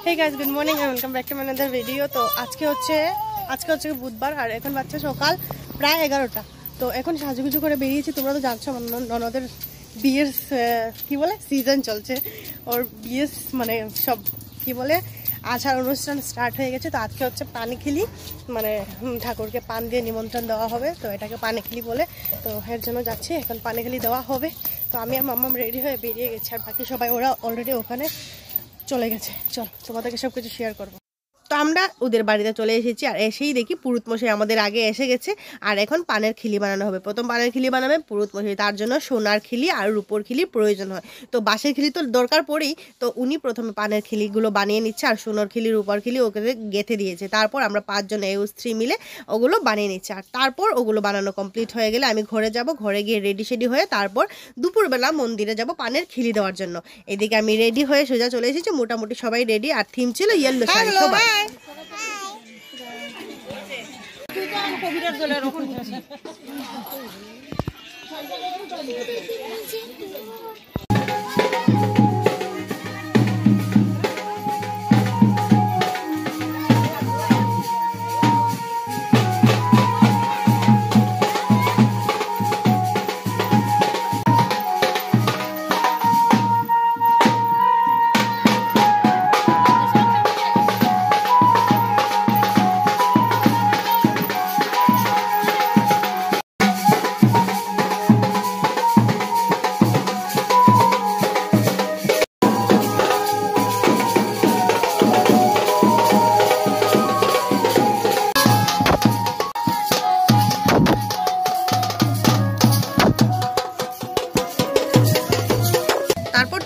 Hey guys, good morning and welcome back to another video. তো আজকে হচ্ছে বুধবার আর এখন বাজছে সকাল প্রায় 11টা। তো এখন সাজুগুজু করে বেরিয়েছি। তোমরা তো জানছো ননদের বিয়ের কি বলে সিজন চলছে, ওর বিয়ের মানে সব কি বলে আচার অনুষ্ঠান স্টার্ট হয়ে গেছে। তো আজকে হচ্ছে পানিখিলি, মানে ঠাকুরকে পান দিয়ে নিমন্ত্রণ দেওয়া হবে, তো এটাকে পানিখিলি বলে। তো এর জন্য যাচ্ছি, এখন পানিখিলি দেওয়া হবে। তো আমি আর মাম্মাম রেডি হয়ে বেরিয়ে গেছি, আর বাকি সবাই ওরা অলরেডি ওখানে চলে গেছে। চল তোমাদেরকে সব কিছু শেয়ার করবো। তো আমরা ওদের বাড়িতে চলে এসেছি, আর এসেই দেখি পুরুত মশাই আমাদের আগে এসে গেছে। আর এখন পানের খিলি বানানো হবে। প্রথম পানের খিলি বানাবে পুরুত মশাই, তার জন্য সোনার খিলি আর রূপোর খিলি প্রয়োজন হয়। তো বাঁশের খিলি তো দরকার পড়েই, তো উনি প্রথমে পানের খিলিগুলো বানিয়ে নিচ্ছে, আর সোনার খিলি রূপার খিলি ওকে গেঁথে দিয়েছে। তারপর আমরা 5 জন স্ত্রী মিলে ওগুলো বানিয়ে নিচ্ছে। আর তারপর ওগুলো বানানো কমপ্লিট হয়ে গেলে আমি ঘরে যাব, ঘরে গিয়ে রেডি সেডি হয়ে তারপর দুপুরবেলা মন্দিরে যাব পানের খিলি দেওয়ার জন্য। এদিকে আমি রেডি হয়ে সোজা চলে এসেছি, মোটামুটি সবাই রেডি। আর থিম ছিল ইয়েলো শাড়ি। সবাই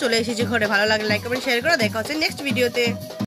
চলে এসেছি ঘরে। ভালো লাগলে লাইক কমেন্ট শেয়ার করে দেখা হচ্ছে নেক্সট ভিডিওতে।